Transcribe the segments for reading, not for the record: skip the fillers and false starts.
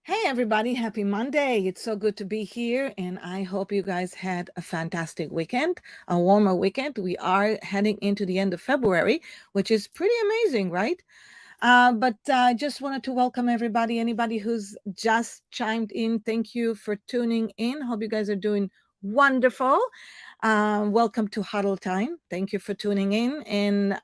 Hey, everybody. Happy Monday. It's so good to be here. And I hope you guys had a fantastic weekend, a warmer weekend. We are heading into the end of February, which is pretty amazing, right? But I just wanted to welcome everybody, anybody who's just chimed in. Thank you for tuning in. Hope you guys are doing wonderful. Welcome to Huddle Time. Thank you for tuning in. And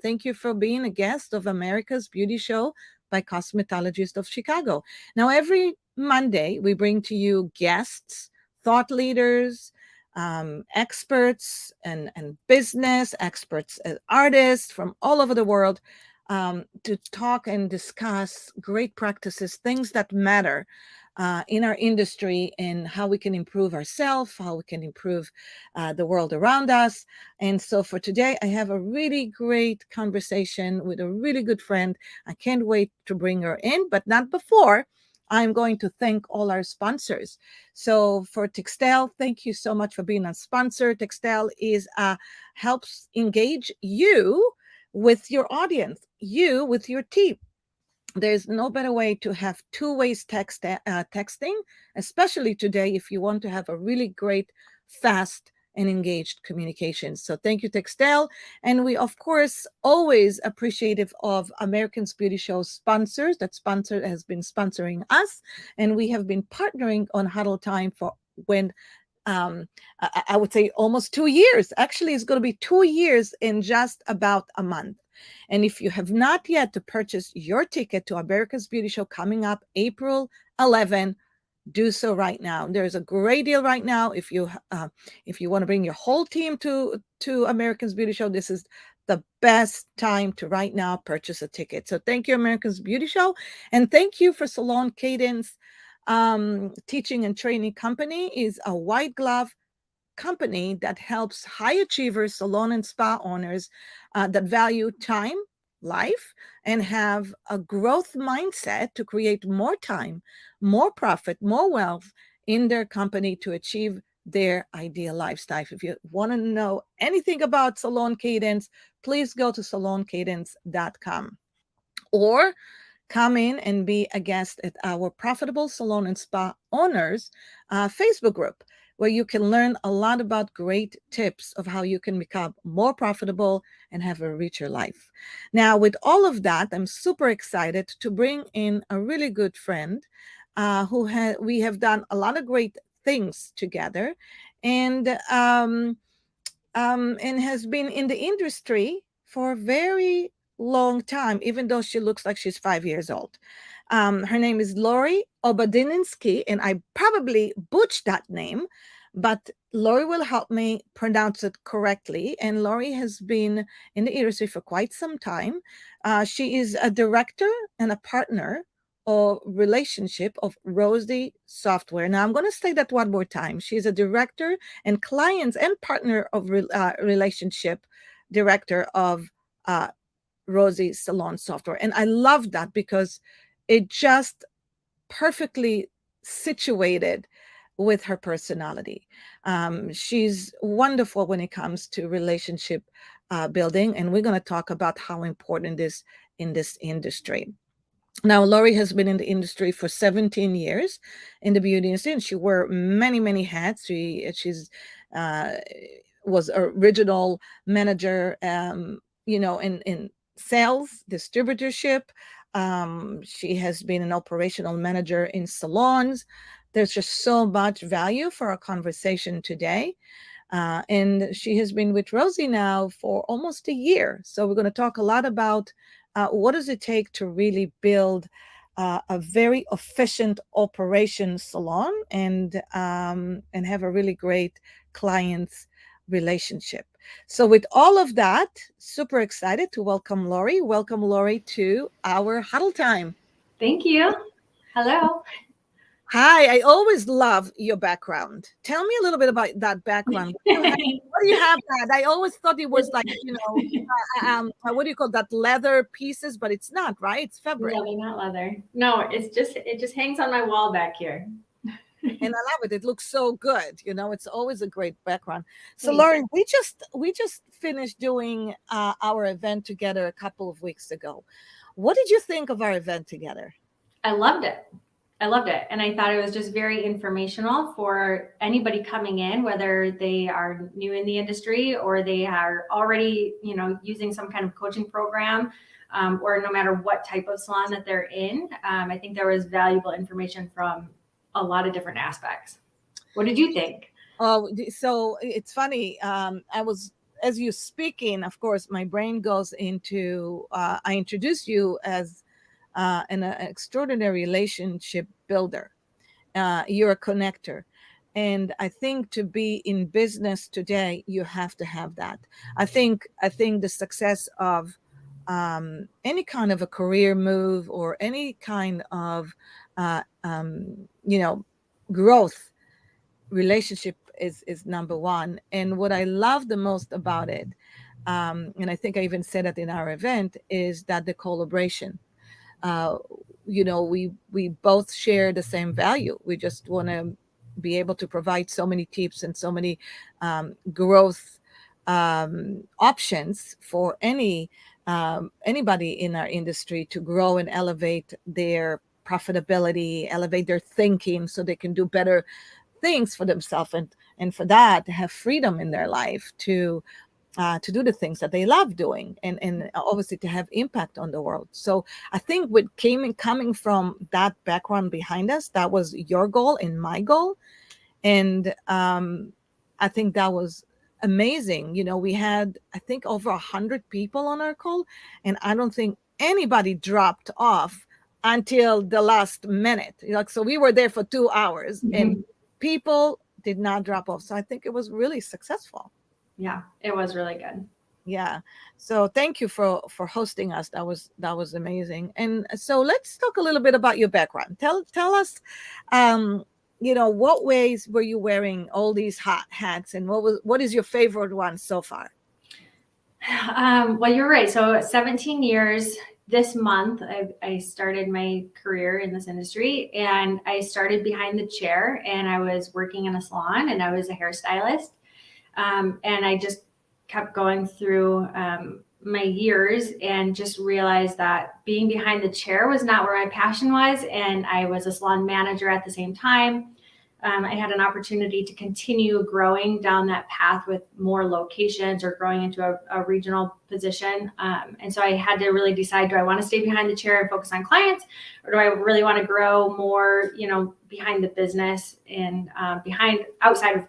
thank you for being a guest of America's Beauty Show by Cosmetologist of Chicago. Now, every Monday, we bring to you guests, thought leaders, experts and business experts, artists from all over the world to talk and discuss great practices, things that matter in our industry, and how we can improve ourselves, how we can improve the world around us. And so for today, I have a really great conversation with a really good friend. I can't wait to bring her in, but not before. I'm going to thank all our sponsors. So for Textel, thank you so much for being a sponsor. Textel is helps engage you with your audience, you with your team. There's no better way to have texting, especially today if you want to have a really great, fast, and engaged communication. So thank you, Textel. And we, of course, always appreciative of American's Beauty Show sponsors. That sponsor has been sponsoring us, and we have been partnering on Huddle Time for when I would say almost 2 years. Actually, it's going to be 2 years in just about a month. And if you have not yet to purchase your ticket to America's Beauty Show coming up April 11, do so right now. There's a great deal right now. If you want to bring your whole team to America's Beauty Show, this is the best time to right now purchase a ticket. So thank you, America's Beauty Show, and thank you for Salon Cadence Teaching and Training Company. Is a white glove company that helps high achievers, salon and spa owners that value time, life, and have a growth mindset to create more time, more profit, more wealth in their company to achieve their ideal lifestyle. If you want to know anything about Salon Cadence, please go to saloncadence.com or come in and be a guest at our Profitable Salon and Spa Owners Facebook group, where you can learn a lot about great tips of how you can become more profitable and have a richer life. Now, with all of that, I'm super excited to bring in a really good friend we have done a lot of great things together, and and has been in the industry for a very long time, even though she looks like she's 5 years old. Her name is Lori Obiedzinski, and I probably butchered that name, but Lori will help me pronounce it correctly. And Lori has been in the industry for quite some time. She is a director and a partner or relationship of Rosy Software. Now I'm going to say that one more time. She's a director and clients and partner of relationship director of Rosy Salon Software. And I love that because it just perfectly situated with her personality. She's wonderful when it comes to relationship building, and we're going to talk about how important it is in this industry. Now, Lori has been in the industry for 17 years in the beauty industry, and she wore many, many hats. She's was original manager, in sales, distributorship. She has been an operational manager in salons. There's just so much value for our conversation today. And she has been with Rosy now for almost a year. So we're going to talk a lot about what does it take to really build a very efficient operation salon and have a really great clients relationship. So with all of that, super excited to welcome Lori. Welcome, Lori, to our Huddle Time. Thank you. Hello. Hi, I always love your background. Tell me a little bit about that background. What do you have that? I always thought it was like, what do you call that? Leather pieces, but it's not, right? It's fabric. No, they're not leather. No, it just hangs on my wall back here. And I love it. It looks so good. It's always a great background. So, Thanks. Lauren, we just finished doing our event together a couple of weeks ago. What did you think of our event together? I loved it. I loved it. And I thought it was just very informational for anybody coming in, whether they are new in the industry or they are already, using some kind of coaching program, or no matter what type of salon that they're in. I think there was valuable information from a lot of different aspects. What did you think? Oh, so it's funny. I was, as you speaking, of course, my brain goes into, I introduced you as an extraordinary relationship builder. You're a connector. And I think to be in business today, you have to have that. I think the success of any kind of a career move or any kind of growth, relationship is number one. And what I love the most about it, and I think I even said it in our event, is that the collaboration. uh, we both share the same value. We just want to be able to provide so many tips and so many growth options for anybody in our industry to grow and elevate their profitability, elevate their thinking, so they can do better things for themselves, and for that to have freedom in their life to do the things that they love doing, and obviously to have impact on the world. So I think what coming from that background behind us, that was your goal and my goal. And I think that was amazing. We had, I think, over 100 people on our call, and I don't think anybody dropped off until the last minute. So we were there for 2 hours, and people did not drop off. So I think it was really successful. Yeah, it was really good. Yeah. So thank you for hosting us. That was amazing. And so let's talk a little bit about your background. Tell us, what ways were you wearing all these hats, and what is your favorite one so far? Well, you're right. So 17 years this month, I started my career in this industry, and I started behind the chair, and I was working in a salon, and I was a hairstylist. And I just kept going through my years and just realized that being behind the chair was not where my passion was. And I was a salon manager at the same time. I had an opportunity to continue growing down that path with more locations or growing into a regional position. And so I had to really decide, do I want to stay behind the chair and focus on clients, or do I really want to grow more, behind the business and outside of,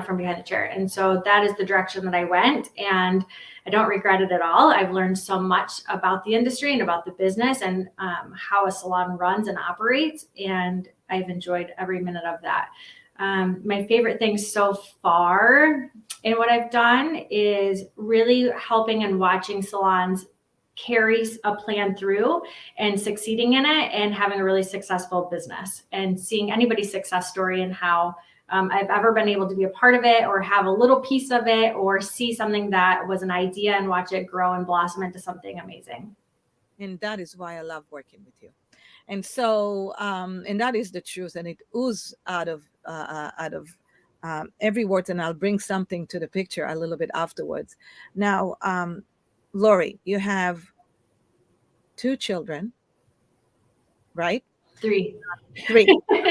from behind the chair. And so that is the direction that I went, and I don't regret it at all. I've learned so much about the industry and about the business and how a salon runs and operates. And I've enjoyed every minute of that. My favorite thing so far in what I've done is really helping and watching salons carry a plan through and succeeding in it and having a really successful business, and seeing anybody's success story and how I've ever been able to be a part of it or have a little piece of it or see something that was an idea and watch it grow and blossom into something amazing. And that is why I love working with you. And so, and that is the truth, and it oozes out of every word. And I'll bring something to the picture a little bit afterwards. Now, Lori, you have 2 children, right? 3. 3.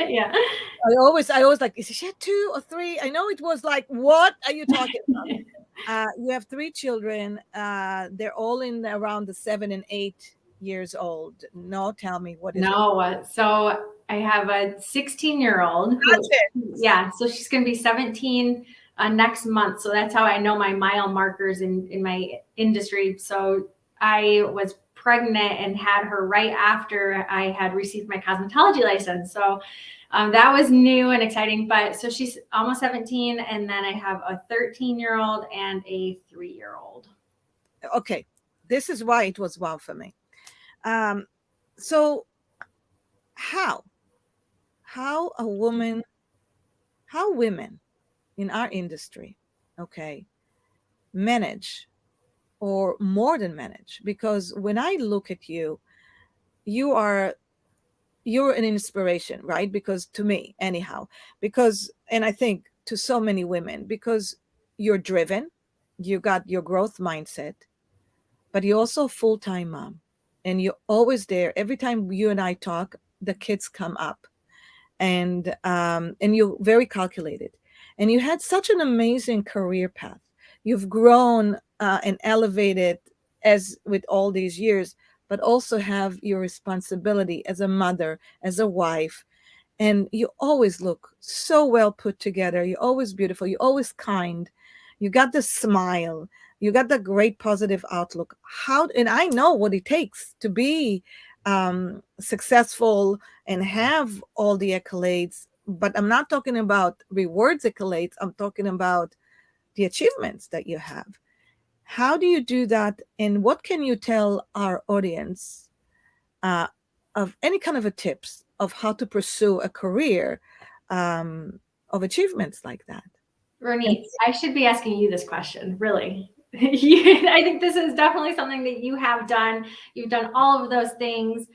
Yeah. I always like, is she had 2 or 3? I know it was like, what are you talking about? You have 3 children. They're all in around the 7 and 8 years old. No, tell me, what is it? No, so I have a 16-year-old. Yeah, so she's going to be 17 next month. So that's how I know my mile markers in my industry. So I was pregnant and had her right after I had received my cosmetology license. So that was new and exciting. But so she's almost 17, and then I have a 13-year-old and a 3-year-old. Okay, this is why it was wow for me. So how women in our industry, okay, manage, or more than manage, because when I look at you, you're an inspiration, right? Because to me, anyhow, and I think to so many women, because you're driven, you got your growth mindset, but you're also a full-time mom, and you're always there. Every time you and I talk, the kids come up, and you're very calculated, and you had such an amazing career path. You've grown and elevated as with all these years, but also have your responsibility as a mother, as a wife, and you always look so well put together. You're always beautiful. You're always kind. You got the smile. You got the great positive outlook. How, and I know what it takes to be successful and have all the accolades, but I'm not talking about rewards accolades. I'm talking about the achievements that you have. How do you do that? And what can you tell our audience uh, of any kind of a tips of how to pursue a career um, of achievements like that? And Ronit, I should be asking you this question, really. I think this is definitely something that you have done. You've done all of those things.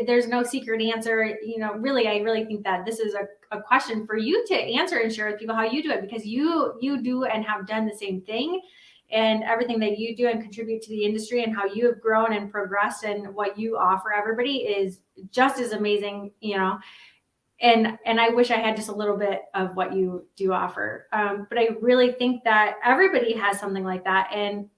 There's no secret answer. Really, I really think that this is a question for you to answer and share with people how you do it, because you do and have done the same thing, and everything that you do and contribute to the industry and how you have grown and progressed and what you offer everybody is just as amazing. And I wish I had just a little bit of what you do offer. But I really think that everybody has something like that. And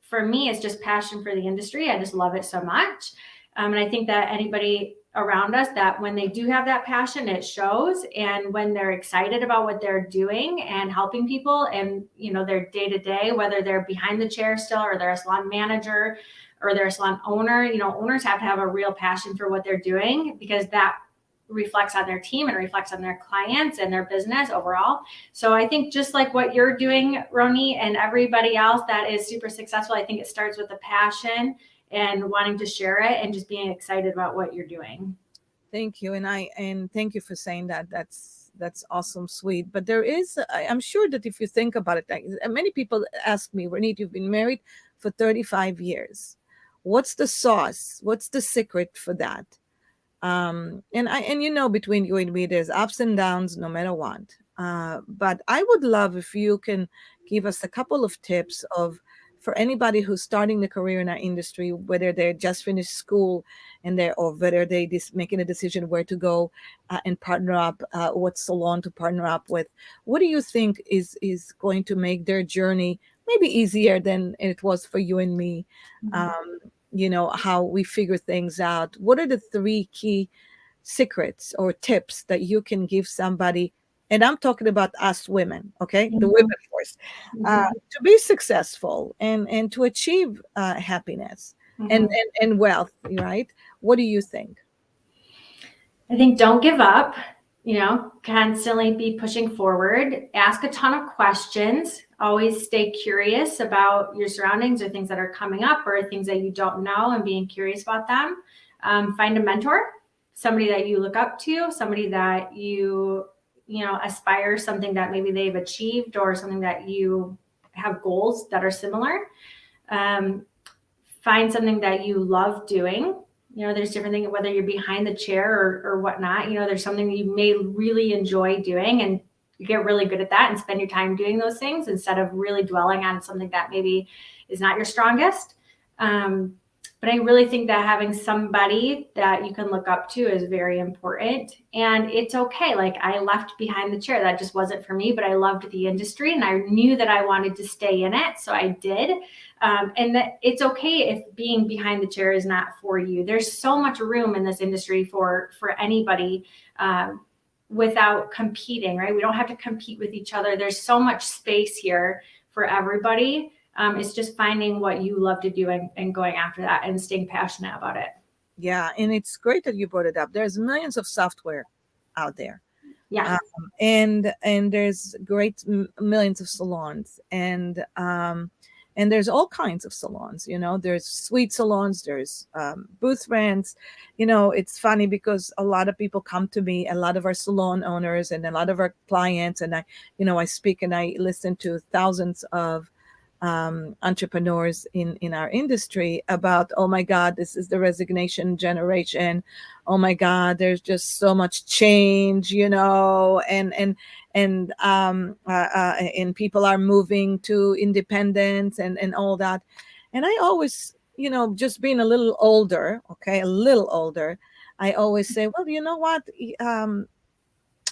for me, it's just passion for the industry. I just love it so much. And I think that anybody around us, that when they do have that passion, it shows. And when they're excited about what they're doing and helping people and, their day to day, whether they're behind the chair still, or they're a salon manager, or they're a salon owner, owners have to have a real passion for what they're doing, because that reflects on their team and reflects on their clients and their business overall. So I think just like what you're doing, Roni, and everybody else that is super successful, I think it starts with a passion and wanting to share it and just being excited about what you're doing. thank you, and thank you for saying that. That's awesome, sweet. But there is, I'm sure that if you think about it, like, many people ask me, Renee, you've been married for 35 years. What's the sauce? What's the secret for that? And between you and me, there's ups and downs no matter what. But I would love if you can give us a couple of tips of for anybody who's starting the career in our industry, whether they just finished school and they're, or whether they just making a decision where to go and partner up, what salon to partner up with. What do you think is going to make their journey maybe easier than it was for you and me? How we figure things out. What are the three key secrets or tips that you can give somebody? And I'm talking about us women, okay? The women force, to be successful and to achieve happiness and wealth, right? What do you think? I think don't give up, constantly be pushing forward, ask a ton of questions, always stay curious about your surroundings or things that are coming up or things that you don't know and being curious about them. Find a mentor, somebody that you look up to, somebody that you aspire, something that maybe they've achieved or something that you have goals that are similar. Find something that you love doing. There's different things, whether you're behind the chair or whatnot, there's something that you may really enjoy doing, and you get really good at that and spend your time doing those things instead of really dwelling on something that maybe is not your strongest. But I really think that having somebody that you can look up to is very important. And it's okay. Like, I left behind the chair. That just wasn't for me, but I loved the industry and I knew that I wanted to stay in it. So I did. And that it's okay if being behind the chair is not for you. There's so much room in this industry for anybody without competing, right? We don't have to compete with each other. There's so much space here for everybody. It's just finding what you love to do and going after that and staying passionate about it. Yeah, and it's great that you brought it up. There's millions of software out there. Yeah. And there's great millions of salons, and there's all kinds of salons. There's suite salons, there's booth rents. It's funny because a lot of people come to me, a lot of our salon owners and a lot of our clients, and I speak and I listen to thousands of entrepreneurs in our industry about, oh my God, this is the resignation generation. Oh my God, there's just so much change, and people are moving to independence and all that. And I always, just being a little older, I always say, well, you know what?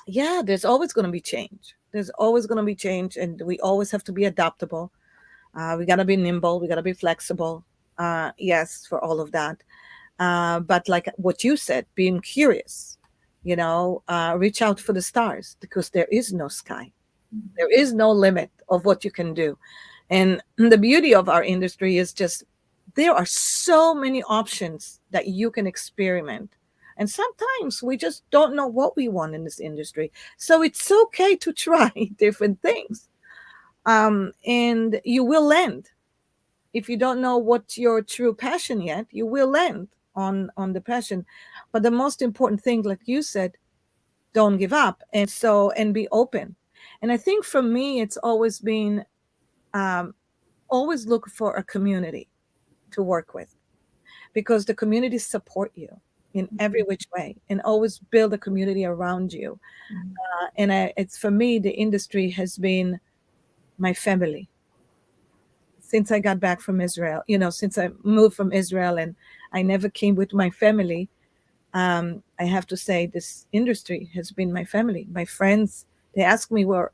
Yeah, there's always going to be change. There's always going to be change, and we always have to be adaptable. We got to be nimble. We got to be flexible. Yes, for all of that. But like what you said, being curious, reach out for the stars because there is no sky. There is no limit of what you can do. And the beauty of our industry is just there are so many options that you can experiment. And sometimes we just don't know what we want in this industry. So it's okay to try different things. And you will land. If you don't know what's your true passion yet, you will land on the passion. But the most important thing, like you said, don't give up. And be open. And I think for me, it's always been um, always look for a community to work with because the communities support you in every which way and always build a community around you. It's for me, the industry has been my family since I got back from Israel, since I moved from Israel and I never came with my family. I have to say this industry has been my family, my friends. They ask me, well,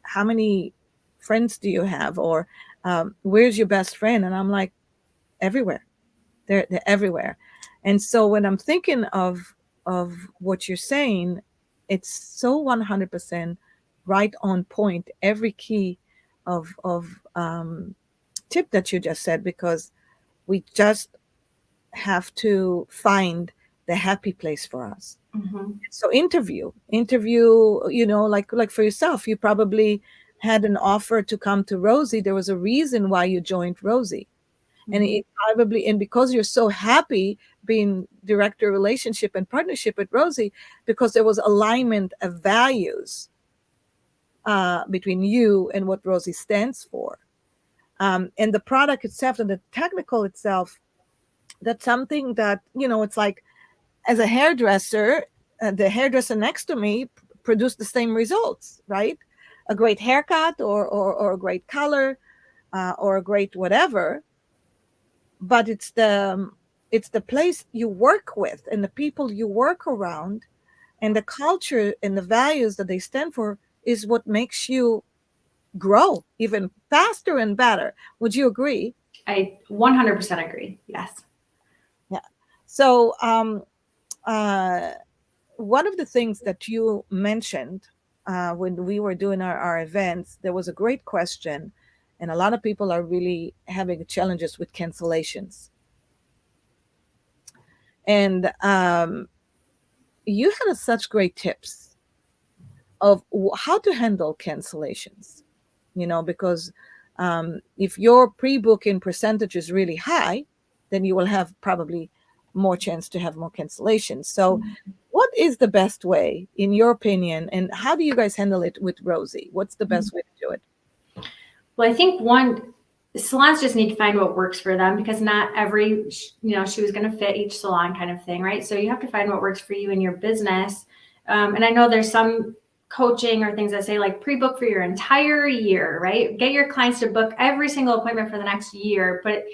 how many friends do you have? Or where's your best friend? And I'm like, everywhere. They're everywhere. And so when I'm thinking of what you're saying, it's so 100% right on point. Every key of tip that you just said, because we just have to find the happy place for us. Mm-hmm. So interview, like for yourself, you probably had an offer to come to Rosy. There was a reason why you joined Rosy. And it probably, and because you're so happy being director relationship and partnership with Rosy, because there was alignment of values between you and what Rosy stands for. And the product itself and the technical itself, that's something that, it's like as a hairdresser, the hairdresser next to me produced the same results, right? A great haircut or a great color or a great whatever. But it's the place you work with and the people you work around and the culture and the values that they stand for is what makes you grow even faster and better. Would you agree? I 100% agree. Yes. Yeah. So uh, one of the things that you mentioned when we were doing our events, there was a great question, and a lot of people are really having challenges with cancellations. And you had such great tips of how to handle cancellations, because if your pre-booking percentage is really high, then you will have probably more chance to have more cancellations. So what is the best way in your opinion, and how do you guys handle it with Rosy? What's the best way to do it? Well, I think salons just need to find what works for them because not every, shoe is going to fit each salon kind of thing, right? So you have to find what works for you in your business. And I know there's some coaching or things that say like pre-book for your entire year, right? Get your clients to book every single appointment for the next year. But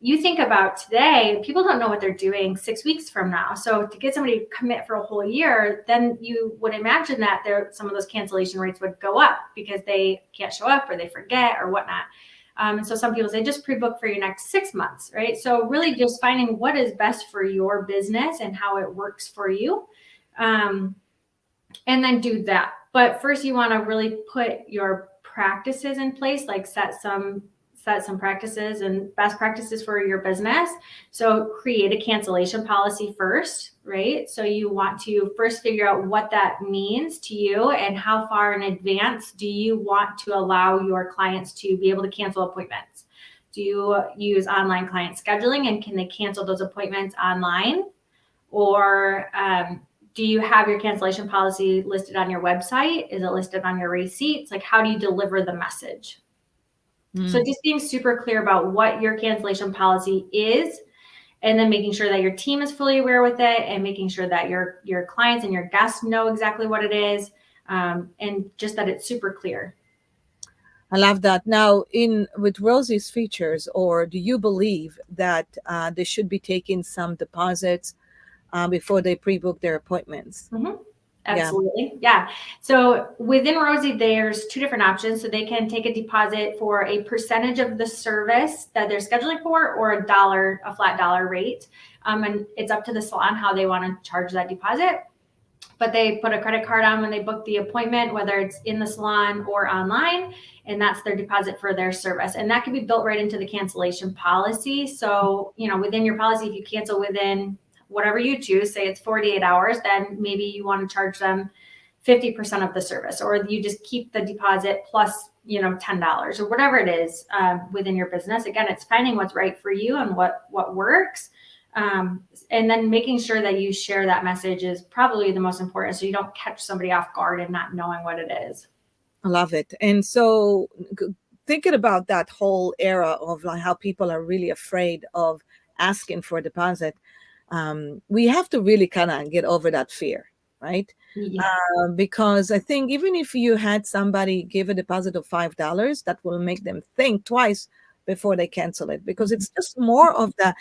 you think about today, people don't know what they're doing 6 weeks from now. So to get somebody to commit for a whole year, then you would imagine that some of those cancellation rates would go up because they can't show up or they forget or whatnot. And so some people say just pre-book for your next 6 months, right? So really just finding what is best for your business and how it works for you. And then do that. But first you want to really put your practices in place, like set some practices and best practices for your business. So create a cancellation policy first, right? So you want to first figure out what that means to you and how far in advance do you want to allow your clients to be able to cancel appointments. Do you use online client scheduling and can they cancel those appointments online? Or do you have your cancellation policy listed on your website? Is it listed on your receipts? Like, how do you deliver the message? So just being super clear about what your cancellation policy is, and then making sure that your team is fully aware with it, and making sure that your clients and your guests know exactly what it is, and just that it's super clear. I love that. Now, with Rosy's features, or do you believe that they should be taking some deposits before they pre-book their appointments? Mm-hmm. Yeah. Absolutely. Yeah. So within Rosy, there's two different options. So they can take a deposit for a percentage of the service that they're scheduling for, or a flat dollar rate. And it's up to the salon how they want to charge that deposit. But they put a credit card on when they book the appointment, whether it's in the salon or online, and that's their deposit for their service. And that can be built right into the cancellation policy. So, within your policy, if you cancel within whatever you choose, say it's 48 hours, then maybe you want to charge them 50% of the service, or you just keep the deposit plus, $10 or whatever it is within your business. Again, it's finding what's right for you and what works. And then making sure that you share that message is probably the most important, so you don't catch somebody off guard and not knowing what it is. I love it. And so thinking about that whole era of like how people are really afraid of asking for a deposit, we have to really kind of get over that fear, right? Yeah. Because I think even if you had somebody give a deposit of $5, that will make them think twice before they cancel it, because it's just more of the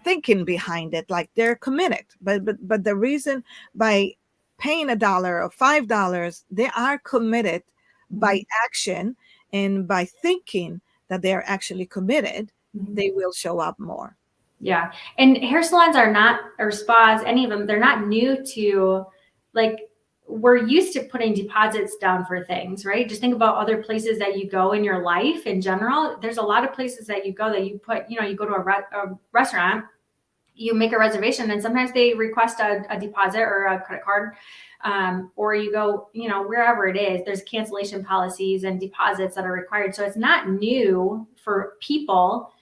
thinking behind it, like they're committed. But the reason by paying $1 or $5, they are committed by action, and by thinking that they're actually committed, they will show up more. Yeah. And hair salons are not, or spas, any of them, they're not new to, like, we're used to putting deposits down for things, right? Just think about other places that you go in your life in general. There's a lot of places that you go that you put, you go to a restaurant, you make a reservation, and sometimes they request a deposit or a credit card. Or you go, wherever it is, there's cancellation policies and deposits that are required. So it's not new for people.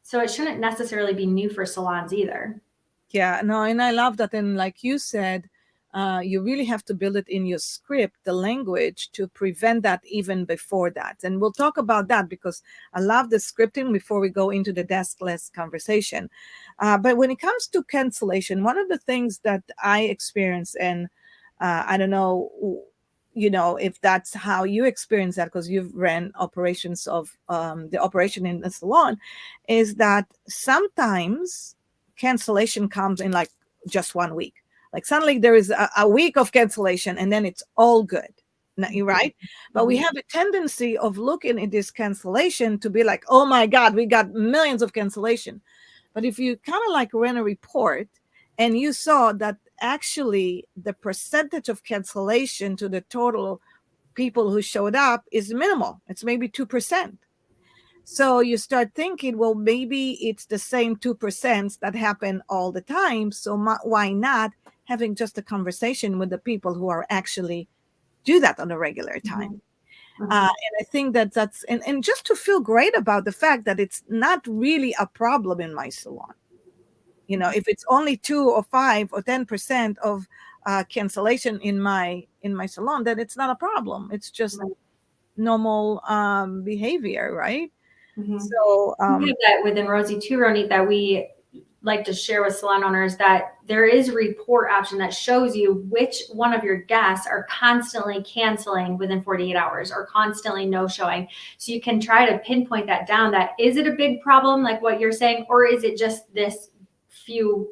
So it shouldn't necessarily be new for salons either. Yeah, no, and I love that. And like you said, you really have to build it in your script, the language, to prevent that even before that. And we'll talk about that, because I love the scripting before we go into the deskless conversation. But when it comes to cancellation, one of the things that I experience, and I don't know, if that's how you experience that, because you've ran operations of the operation in the salon, is that sometimes cancellation comes in like just 1 week. Like suddenly there is a week of cancellation, and then it's all good. Right? But we have a tendency of looking at this cancellation to be like, oh my God, we got millions of cancellation. But if you kind of like ran a report and you saw that actually the percentage of cancellation to the total people who showed up is minimal, it's maybe 2%. So you start thinking, well, maybe it's the same 2% that happen all the time. So why not having just a conversation with the people who are actually do that on a regular time? And I think that's and just to feel great about the fact that it's not really a problem in my salon. If it's only 2 or 5 or 10% of cancellation in my salon, then it's not a problem. It's just normal behavior, right? So we have that within Rosy too, Ronit, that we like to share with salon owners, that there is a report option that shows you which one of your guests are constantly canceling within 48 hours or constantly no showing. So you can try to pinpoint that down. That is it a big problem like what you're saying, or is it just this few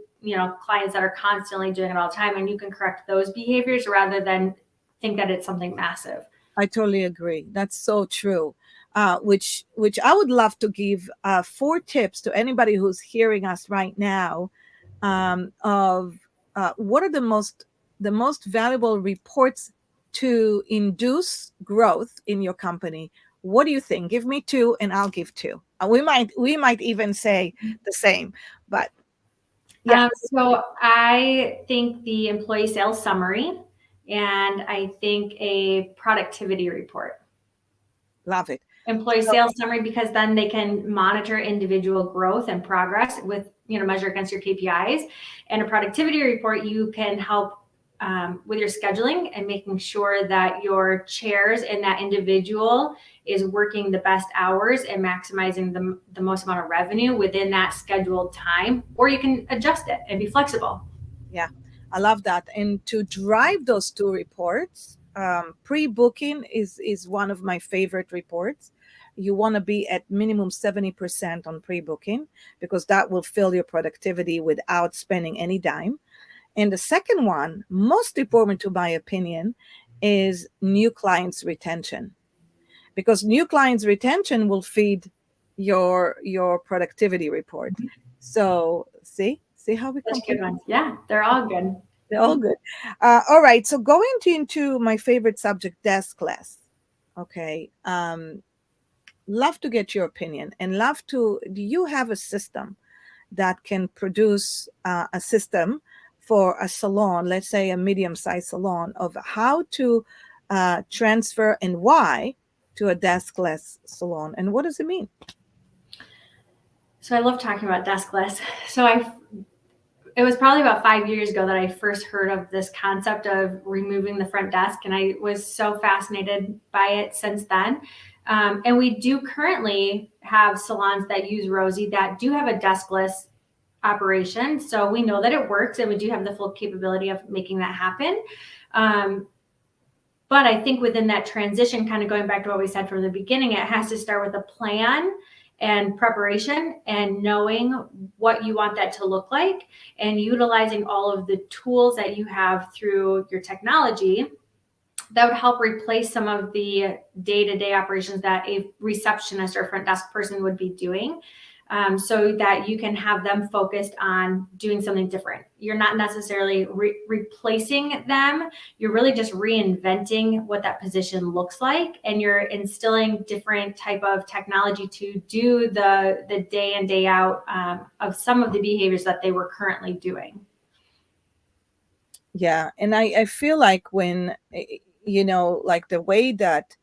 clients that are constantly doing it all the time, and you can correct those behaviors rather than think that it's something massive. I totally agree. That's so true. Which I would love to give 4 tips to anybody who's hearing us right now, of what are the most valuable reports to induce growth in your company. What do you think? Give me 2, and I'll give 2. We might even say the same, but yeah. So I think the employee sales summary, and I think a productivity report. Love it. Employee sales summary, because then they can monitor individual growth and progress with, measure against your KPIs. And a productivity report, you can help with your scheduling and making sure that your chairs and that individual is working the best hours and maximizing the most amount of revenue within that scheduled time, or you can adjust it and be flexible. Yeah, I love that. And to drive those 2 reports, pre-booking is one of my favorite reports. You want to be at minimum 70% on pre-booking, because that will fill your productivity without spending any dime. And the second one, most important to my opinion, is new clients retention, because new clients retention will feed your productivity report. So see how we Such complete. good ones. Yeah, they're all good. They're all good. All right. So going into my favorite subject, Deskless. Okay. Love to get your opinion, and love to. Do you have a system that can produce a system for a salon, let's say a medium-sized salon, of how to transfer and why to a deskless salon, and what does it mean? So I love talking about deskless. It was probably about 5 years ago that I first heard of this concept of removing the front desk, and I was so fascinated by it since then. And we do currently have salons that use Rosy that do have a deskless operation. So we know that it works, and we do have the full capability of making that happen. But I think within that transition, kind of going back to what we said from the beginning, it has to start with a plan and preparation and knowing what you want that to look like and utilizing all of the tools that you have through your technology that would help replace some of the day-to-day operations that a receptionist or front desk person would be doing, so that you can have them focused on doing something different. You're not necessarily replacing them. You're really just reinventing what that position looks like, and you're instilling different type of technology to do the day in, day out of some of the behaviors that they were currently doing. Yeah, and I feel like when like the way that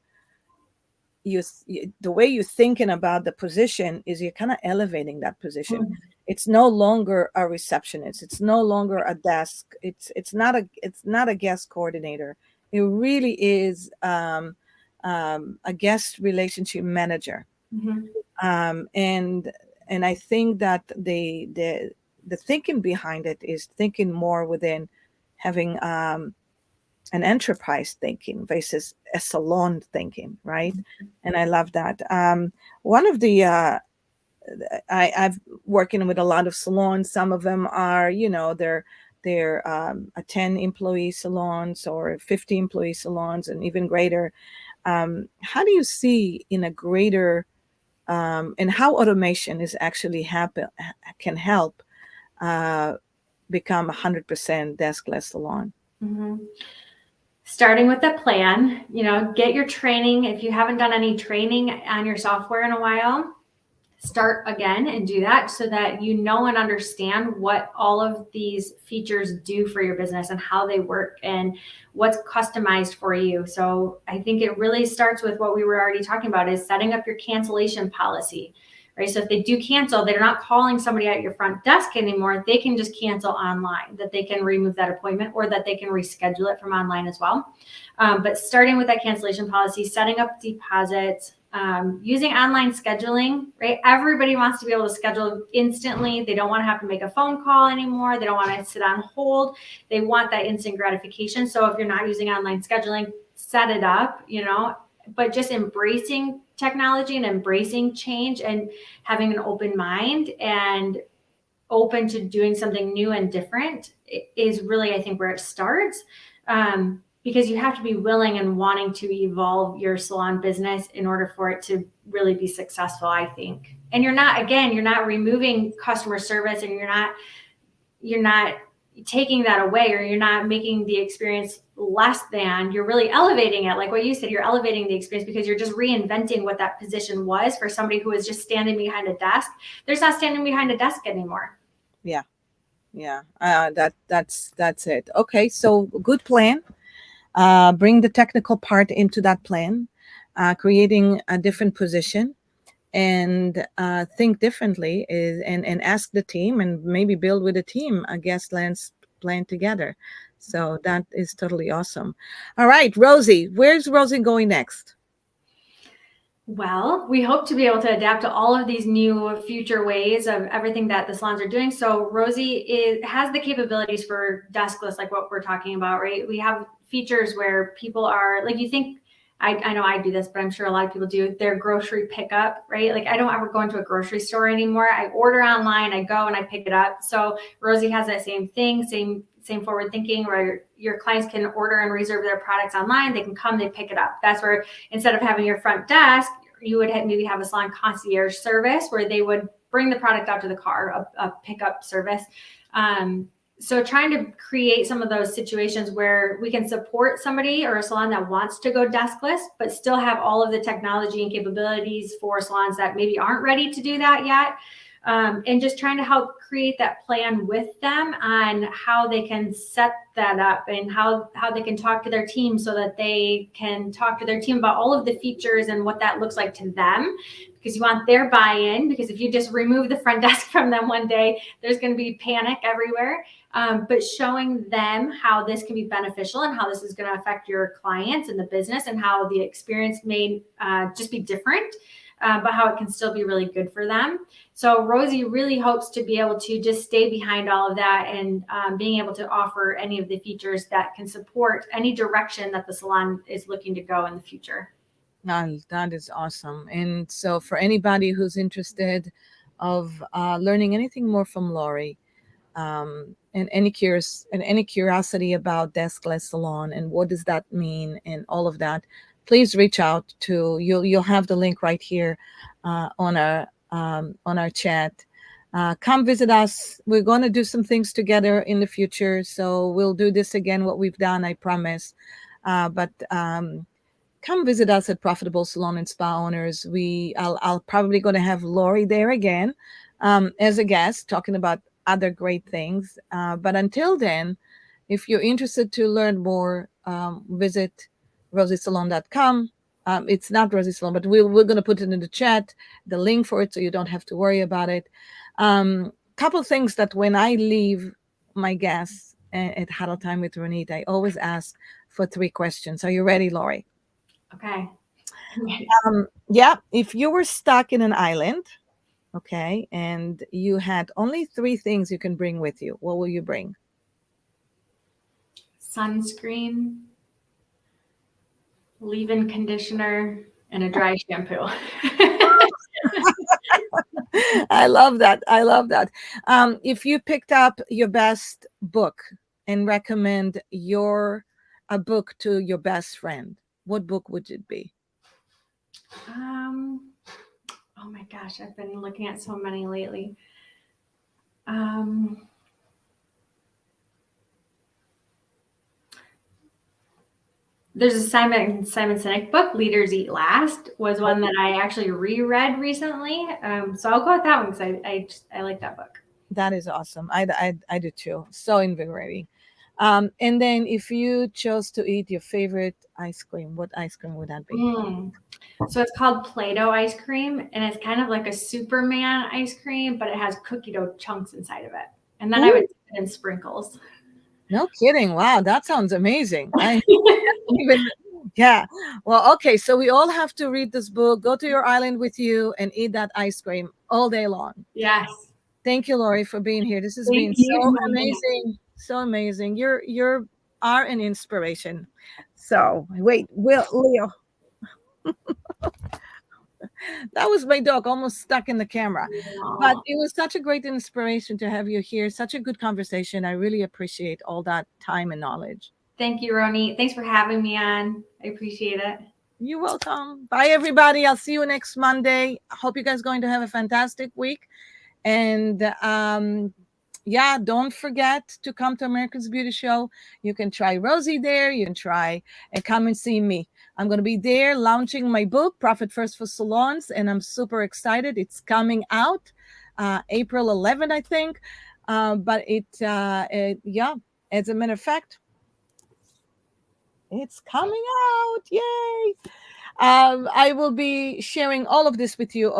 the way you're thinking about the position is you're kind of elevating that position. Mm-hmm. It's no longer a receptionist, it's no longer a desk, it's not a guest coordinator. It really is a guest relationship manager. Mm-hmm. And I think that the thinking behind it is thinking more within having an enterprise thinking versus a salon thinking, right? And I love that. One of the I've working with a lot of salons. Some of them are, they're a 10 employee salons or 50 employee salons and even greater. How do you see in a greater and how automation is actually can help become 100% deskless salon? Mm-hmm. Starting with a plan, get your training. If you haven't done any training on your software in a while, start again and do that so that you know and understand what all of these features do for your business and how they work and what's customized for you. So I think it really starts with what we were already talking about, is setting up your cancellation policy, right? So if they do cancel, they're not calling somebody at your front desk anymore. They can just cancel online, that they can remove that appointment or that they can reschedule it from online as well. But starting with that cancellation policy, setting up deposits, using online scheduling, right? Everybody wants to be able to schedule instantly. They don't want to have to make a phone call anymore. They don't want to sit on hold. They want that instant gratification. So if you're not using online scheduling, set it up, but just embracing technology and embracing change and having an open mind and open to doing something new and different is really, I think, where it starts. Because you have to be willing and wanting to evolve your salon business in order for it to really be successful, I think. And you're not removing customer service, and you're not taking that away, or you're not making the experience less than. You're really elevating it. Like what you said, you're elevating the experience because you're just reinventing what that position was for somebody who was just standing behind a desk. They're not standing behind a desk anymore. Yeah. That's it. Okay, so good plan. Bring the technical part into that plan, creating a different position, and think differently, and ask the team, and maybe build with a team a guest lens plan together. So that is totally awesome. All right, Rosy, where's Rosy going next? Well, we hope to be able to adapt to all of these new future ways of everything that the salons are doing. So Rosy has the capabilities for deskless, like what we're talking about, right? We have features where people are, like, you think, I know I do this, but I'm sure a lot of people do, their grocery pickup, right? Like, I don't ever go into a grocery store anymore. I order online, I go and I pick it up. So Rosy has that same thing, same same forward thinking, where your clients can order and reserve their products online. They can come, they pick it up. That's where, instead of having your front desk, you would maybe have a salon concierge service where they would bring the product out to the car, a pickup service. So trying to create some of those situations where we can support somebody or a salon that wants to go deskless, but still have all of the technology and capabilities for salons that maybe aren't ready to do that yet. And just trying to help create that plan with them on how they can set that up and how they can talk to their team so that they can talk to their team about all of the features and what that looks like to them, because you want their buy-in. Because if you just remove the front desk from them one day, there's going to be panic everywhere. But showing them how this can be beneficial and how this is going to affect your clients and the business, and how the experience may just be different, but how it can still be really good for them. So Rosy really hopes to be able to just stay behind all of that and being able to offer any of the features that can support any direction that the salon is looking to go in the future. That is awesome. And so for anybody who's interested of learning anything more from Lori, and any curiosity about Deskless Salon and what does that mean and all of that, please reach out to you'll have the link right here on our chat. Come visit us. We're going to do some things together in the future, so we'll do this again, what we've done, I promise. But come visit us at Profitable Salon and Spa Owners. I'll probably going to have Lori there again as a guest, talking about other great things. But until then, if you're interested to learn more, visit rosysalon.com. It's not Rosy Salon, but we're going to put it in the chat, the link for it, so you don't have to worry about it. Couple things that when I leave my guests at Huddle Time with Ronit, I always ask for 3 questions. Are you ready, Lori? Okay. Yeah. If you were stuck in an island, okay, and you had only 3 things you can bring with you, what will you bring? Sunscreen, leave-in conditioner, and a dry shampoo. I love that. I love that. If you picked up your best book and recommend a book to your best friend, what book would it be? Oh my gosh, I've been looking at so many lately. There's a Simon Sinek book, Leaders Eat Last, was one that I actually reread recently. So I'll go with that one because I like that book. That is awesome. I do too. So invigorating. And then if you chose to eat your favorite ice cream, what ice cream would that be? So it's called Play-Doh ice cream, and it's kind of like a Superman ice cream, but it has cookie dough chunks inside of it. And then I would dip it in sprinkles. No kidding. Wow, that sounds amazing. Yeah. Well, okay. So we all have to read this book, go to your island with you, and eat that ice cream all day long. Yes. Thank you, Lori, for being here. This has been so amazing. So amazing. You are an inspiration. So wait, Leo. That was my dog almost stuck in the camera. But it was such a great inspiration to have you here. Such a good conversation. I really appreciate all that time and knowledge. Thank you, Ronit. Thanks for having me on. I appreciate it. You're welcome. Bye, everybody. I'll see you next Monday. I hope you guys are going to have a fantastic week. And yeah, don't forget to come to America's Beauty Show. You can try Rosy there. You can try and come and see me. I'm going to be there launching my book, Profit First for Salons, and I'm super excited. It's coming out April 11th, I think. But yeah, as a matter of fact, it's coming out. Yay! I will be sharing all of this with you